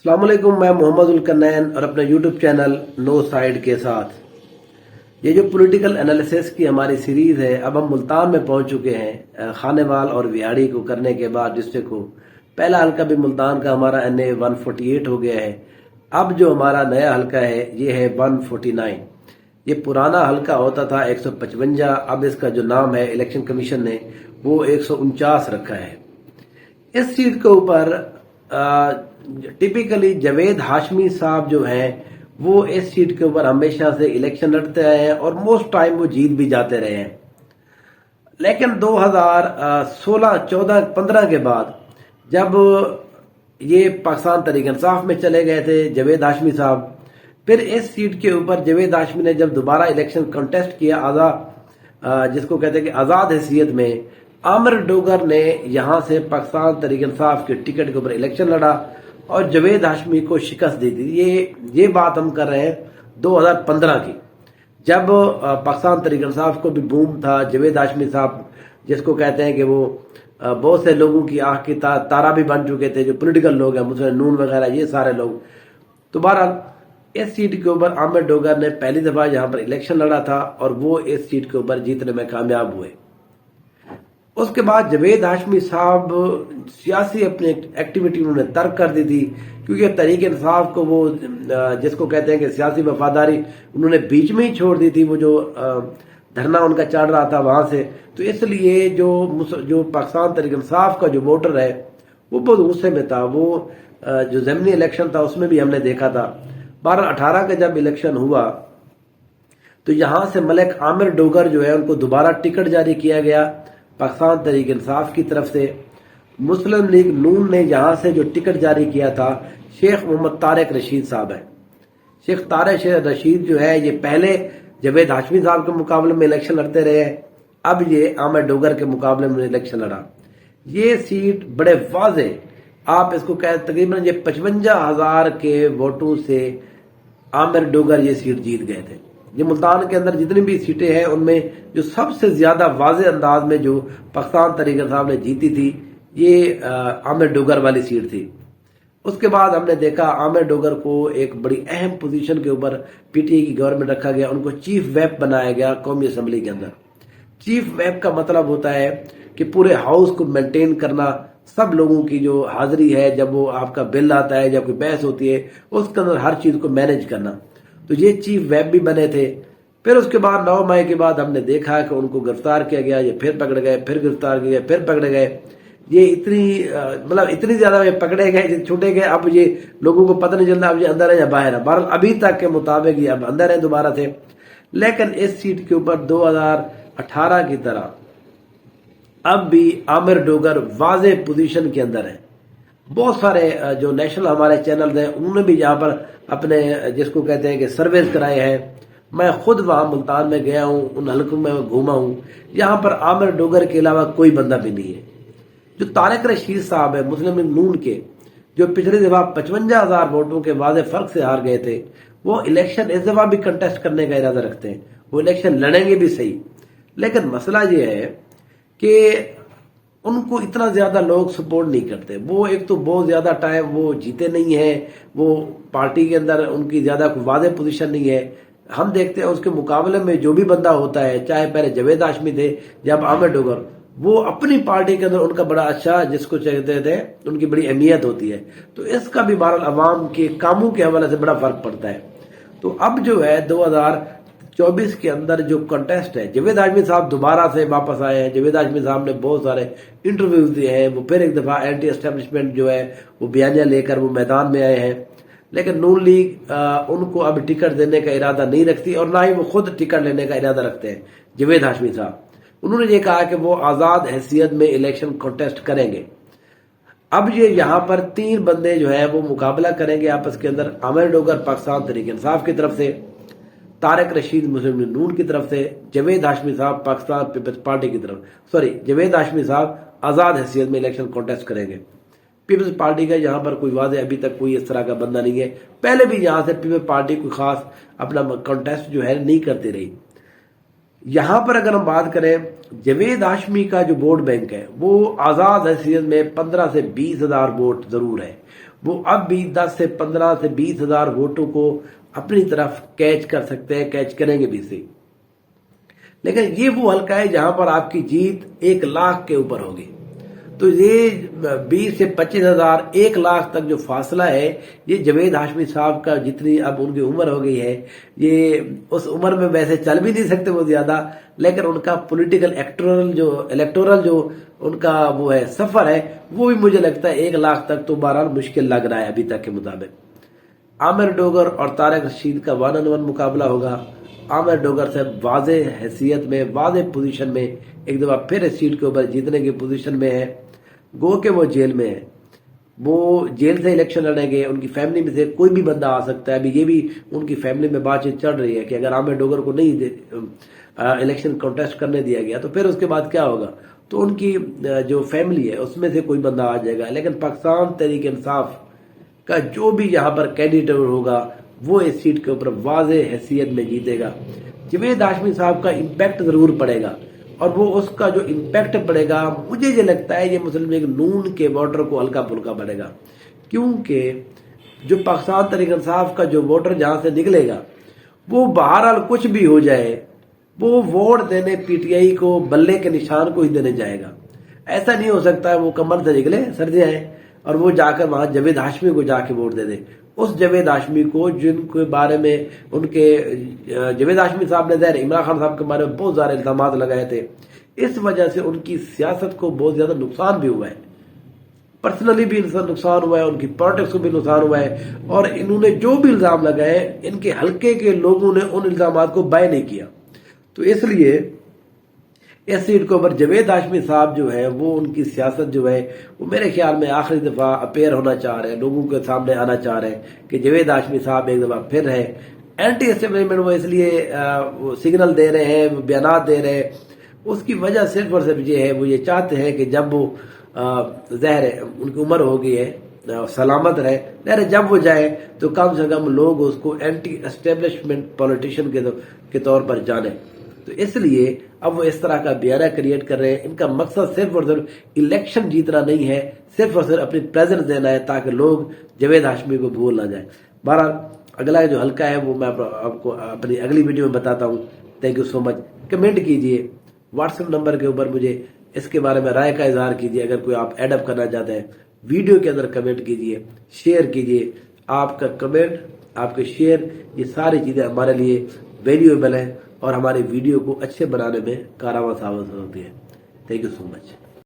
السلام علیکم، میں محمد الکنین اور اپنے یوٹیوب چینل نو سائیڈ کے ساتھ یہ جو پولیٹیکل انالیسس کی ہماری سیریز ہے، اب ہم ملتان میں پہنچ چکے ہیں خانیوال اور ویاڑی کو کرنے کے بعد ڈسٹرکٹ کو پہلا حلقہ بھی ملتان کا ہمارا NA 148 ہو گیا ہے۔ اب جو ہمارا نیا حلقہ ہے یہ ہے 149۔ یہ پرانا حلقہ ہوتا تھا 155، اب اس کا جو نام ہے الیکشن کمیشن نے وہ 149 رکھا ہے۔ اس سیٹ کے اوپر ٹپیکلی جاوید ہاشمی صاحب جو ہیں وہ اس سیٹ کے اوپر ہمیشہ سے الیکشن لڑتے رہے ہیں اور موسٹ ٹائم وہ جیت بھی جاتے رہے ہیں، لیکن 2016، 14، 15 کے بعد جب یہ پاکستان تحریک انصاف میں چلے گئے تھے جاوید ہاشمی صاحب، پھر اس سیٹ کے اوپر جاوید ہاشمی نے جب دوبارہ الیکشن کنٹیسٹ کیا جس کو کہتے ہیں کہ آزاد حیثیت میں، عامر ڈوگر نے یہاں سے پاکستان تحریک انصاف کے ٹکٹ کے اوپر الیکشن لڑا اور جاوید ہاشمی کو شکست دی تھی۔ یہ بات ہم کر رہے ہیں 2015 کی، جب پاکستان تحریک انصاف کو بھی بوم تھا۔ جاوید ہاشمی صاحب جس کو کہتے ہیں کہ وہ بہت سے لوگوں کی آنکھ کی تارا بھی بن چکے تھے، جو پولیٹیکل لوگ ہیں، مسلم نون وغیرہ، یہ سارے لوگ۔ تو بہرحال اس سیٹ کے اوپر عامر ڈوگر نے پہلی دفعہ یہاں پر الیکشن لڑا تھا اور وہ اس سیٹ کے اوپر جیتنے میں کامیاب ہوئے۔ اس کے بعد جاوید ہاشمی صاحب سیاسی اپنی ایکٹیویٹی انہوں نے ترک کر دی تھی، کیونکہ تحریک انصاف کو وہ جس کو کہتے ہیں کہ سیاسی وفاداری انہوں نے بیچ میں ہی چھوڑ دی تھی، وہ جو دھرنا ان کا چل رہا تھا وہاں سے۔ تو اس لیے جو پاکستان تحریک انصاف کا جو ووٹر ہے وہ بہت غصے میں تھا۔ وہ جو ضمنی الیکشن تھا اس میں بھی ہم نے دیکھا تھا 2018 کا جب الیکشن ہوا تو یہاں سے ملک عامر ڈوگر جو ہے ان کو دوبارہ ٹکٹ جاری کیا گیا پاکستان تحریک انصاف کی طرف سے۔ مسلم لیگ نون نے یہاں سے جو ٹکٹ جاری کیا تھا شیخ محمد طارق رشید صاحب ہے۔ شیخ طارق رشید جو ہے یہ پہلے جاوید ہاشمی صاحب کے مقابلے میں الیکشن لڑتے رہے ہیں، اب یہ عامر ڈوگر کے مقابلے میں الیکشن لڑا۔ یہ سیٹ بڑے واضح، آپ اس کو تقریباً 55,000 کے ووٹوں سے عامر ڈوگر یہ سیٹ جیت گئے تھے۔ یہ ملتان کے اندر جتنی بھی سیٹیں ہیں ان میں جو سب سے زیادہ واضح انداز میں جو پاکستان تحریک انصاف نے جیتی تھی یہ عامر ڈوگر والی سیٹ تھی۔ اس کے بعد ہم نے دیکھا عامر ڈوگر کو ایک بڑی اہم پوزیشن کے اوپر PTI کی گورنمنٹ رکھا گیا، ان کو چیف ویپ بنایا گیا قومی اسمبلی کے اندر۔ چیف ویپ کا مطلب ہوتا ہے کہ پورے ہاؤس کو مینٹین کرنا، سب لوگوں کی جو حاضری ہے، جب وہ آپ کا بل آتا ہے، جب کوئی بحث ہوتی ہے، اس کے اندر ہر چیز کو مینج کرنا۔ تو یہ چیف ویپ بھی بنے تھے۔ پھر اس کے بعد 9 مئی کے بعد ہم نے دیکھا کہ ان کو گرفتار کیا گیا، یہ پھر پکڑ گئے، پھر گرفتار کیا گیا، پھر پکڑے گئے۔ یہ اتنی زیادہ یہ پکڑے گئے، چھوٹے گئے، اب یہ لوگوں کو پتہ نہیں چلتا اب یہ اندر ہے یا باہر ہے۔ بہرحال ابھی تک کے مطابق یہ اب اندر ہے دوبارہ سے، لیکن اس سیٹ کے اوپر 2018 کی طرح اب بھی عامر ڈوگر واضح پوزیشن کے اندر ہے۔ بہت سارے جو نیشنل ہمارے چینلز ہیں انہوں نے بھی یہاں پر اپنے جس کو کہتے ہیں کہ سرویز کرائے ہیں۔ میں خود وہاں ملتان میں گیا ہوں، ان حلقوں میں گھوما ہوں، یہاں پر عامر ڈوگر کے علاوہ کوئی بندہ بھی نہیں ہے۔ جو طارق رشید صاحب ہے مسلم لیگ نون کے، جو پچھلی دفعہ 55,000 ووٹوں کے واضح فرق سے ہار گئے تھے، وہ الیکشن اس دفعہ بھی کنٹیسٹ کرنے کا ارادہ رکھتے ہیں، وہ الیکشن لڑیں گے بھی صحیح، لیکن مسئلہ یہ ہے کہ ان کو اتنا زیادہ لوگ سپورٹ نہیں کرتے۔ وہ ایک تو بہت زیادہ ٹائم وہ جیتے نہیں ہیں، وہ پارٹی کے اندر ان کی زیادہ کوئی واضح پوزیشن نہیں ہے۔ ہم دیکھتے ہیں اس کے مقابلے میں جو بھی بندہ ہوتا ہے، چاہے پہلے جاوید ہاشمی تھے جب عامر ڈوگر، وہ اپنی پارٹی کے اندر ان کا بڑا اچھا جس کو کہتے تھے ان کی بڑی اہمیت ہوتی ہے۔ تو اس کا بھی بہرحال عوام کے کاموں کے حوالے سے بڑا فرق پڑتا ہے۔ تو اب جو ہے 2024 کے اندر جو کنٹیسٹ ہے، جاوید ہاشمی صاحب دوبارہ سے واپس آئے ہیں۔ جاوید ہاشمی صاحب نے بہت سارے انٹرویوز دیے ہیں، وہ پھر ایک دفعہ اینٹی اسٹیبلشمنٹ جو ہے وہ بیانیہ لے کر وہ میدان میں آئے ہیں، لیکن نون لیگ ان کو اب ٹکٹ دینے کا ارادہ نہیں رکھتی اور نہ ہی وہ خود ٹکٹ لینے کا ارادہ رکھتے ہیں۔ جاوید ہاشمی صاحب انہوں نے یہ کہا کہ وہ آزاد حیثیت میں الیکشن کنٹیسٹ کریں گے۔ اب یہ یہاں پر 3 بندے جو ہیں وہ مقابلہ کریں گے آپس کے اندر، عامر ڈوگر پاکستان تحریک انصاف کی طرف سے، طارق رشید مسلم لیگ نون کی طرف سے، جاوید ہاشمی صاحب پاکستان پیپلز پارٹی کی طرف، جاوید ہاشمی صاحب آزاد حیثیت میں الیکشن کنٹیسٹ کریں گے۔ پیپلز پارٹی کا یہاں پر کوئی واضح ابھی تک کوئی اس طرح کا بندہ نہیں ہے۔ پہلے بھی یہاں سے پیپلز پارٹی کوئی خاص اپنا کنٹیسٹ جو ہے نہیں کرتی رہی۔ یہاں پر اگر ہم بات کریں جاوید ہاشمی کا جو ووٹ بینک ہے وہ آزاد حیثیت میں 15 سے 20 ہزار ووٹ ضرور ہے۔ وہ اب بھی 10 سے 15 سے 20 ہزار ووٹوں کو اپنی طرف کیچ کر سکتے ہیں، کیچ کریں گے بھی صحیح، لیکن یہ وہ حلقہ ہے جہاں پر آپ کی جیت 1 لاکھ کے اوپر ہوگی۔ تو یہ 20 سے 25 ہزار 1 لاکھ تک جو فاصلہ ہے، یہ جوید ہاشمی صاحب کا جتنی اب ان کی عمر ہو گئی ہے، یہ اس عمر میں ویسے چل بھی نہیں سکتے وہ زیادہ، لیکن ان کا پولیٹیکل الیکٹورل جو ان کا وہ ہے سفر ہے، وہ بھی مجھے لگتا ہے 1 لاکھ تک تو بہرحال مشکل لگ رہا ہے ابھی تک کے مطابق۔ عامر ڈوگر اور طارق رشید کا 1 on 1 مقابلہ ہوگا۔ عامر ڈوگر سے واضح حیثیت میں، واضح پوزیشن میں ایک دفعہ پھر اس سیٹ کے اوپر جیتنے کی پوزیشن میں ہے، گو کہ وہ جیل میں ہے، وہ جیل سے الیکشن لڑیں گے، ان کی فیملی میں سے کوئی بھی بندہ آ سکتا ہے۔ ابھی یہ بھی ان کی فیملی میں بات چیت چل رہی ہے کہ اگر عامر ڈوگر کو نہیں الیکشن کنٹیسٹ کرنے دیا گیا تو پھر اس کے بعد کیا ہوگا، تو ان کی جو فیملی ہے اس میں سے کوئی بندہ آ جائے گا۔ لیکن پاکستان تحریک انصاف کا جو بھی یہاں پر کینڈیڈیٹ ہوگا وہ اس سیٹ کے اوپر واضح حیثیت میں جیتے گا۔ جوید ہاشمی صاحب کا امپیکٹ ضرور پڑے گا، اور وہ اس کا جو امپیکٹ پڑے گا، مجھے یہ لگتا ہے یہ مسلم لیگ نون کے ووٹر کو ہلکا پھلکا پڑے گا، کیونکہ جو پاکستان تحریک انصاف کا جو ووٹر جہاں سے نکلے گا، وہ بہرحال کچھ بھی ہو جائے وہ ووٹ دینے پی ٹی آئی کو، بلے کے نشان کو ہی دینے جائے گا۔ ایسا نہیں ہو سکتا ہے وہ کمر سے نکلے سردیاں ہیں اور وہ جا کر وہاں جوید ہاشمی کو جا کے ووٹ دے دے، اس جوید ہاشمی کو جن کے بارے میں ان کے جوید ہاشمی صاحب نے ظاہر عمران خان صاحب کے بارے میں بہت سارے الزامات لگائے تھے، اس وجہ سے ان کی سیاست کو بہت زیادہ نقصان بھی ہوا ہے، پرسنلی بھی نقصان ہوا ہے، ان کی پالیٹکس کو بھی نقصان ہوا ہے، اور انہوں نے جو بھی الزام لگائے ان کے حلقے کے لوگوں نے ان الزامات کو بائے نہیں کیا۔ تو اس لیے اس سیٹ کے اوپر جوید ہاشمی صاحب جو ہے وہ ان کی سیاست جو ہے وہ میرے خیال میں آخری دفعہ اپیئر ہونا چاہ رہے ہیں، لوگوں کے سامنے آنا چاہ رہے ہیں کہ جوید ہاشمی صاحب ایک دفعہ پھر ہے اینٹی اسٹیبلشمنٹ، وہ اس لیے سگنل دے رہے ہیں، بیانات دے رہے ہیں، اس کی وجہ صرف اور صرف یہ ہے، وہ یہ چاہتے ہیں کہ جب وہ ظاہر ہے ان کی عمر ہو گئی ہے، سلامت رہے، جب وہ جائیں تو کم سے کم لوگ اس کو اینٹی اسٹیبلشمنٹ پولیٹیشین کے طور پر جانیں۔ تو اس لیے اب وہ اس طرح کا بیانہ کریٹ کر رہے ہیں، ان کا مقصد صرف اور صرف الیکشن جیتنا نہیں ہے، صرف اور صرف اپنی پریزنس دینا ہے تاکہ لوگ جوید ہاشمی کو بھول نہ جائیں۔ بہرحال اگلا جو حلقہ ہے وہ میں آپ کو اپنی اگلی ویڈیو میں بتاتا ہوں۔ Thank you so much. Comment کیجئے واٹس ایپ نمبر کے اوپر، مجھے اس کے بارے میں رائے کا اظہار کیجئے، اگر کوئی آپ ایڈ اپ کرنا چاہتے ہیں ویڈیو کے اندر کمنٹ کیجئے، شیئر کیجئے۔ آپ کا کمنٹ، آپ کے شیئر، یہ ساری چیزیں ہمارے لیے ویلیویبل ہیں اور ہماری ویڈیو کو اچھے بنانے میں کارآمد ثابت ہوتی ہے۔ Thank you so much.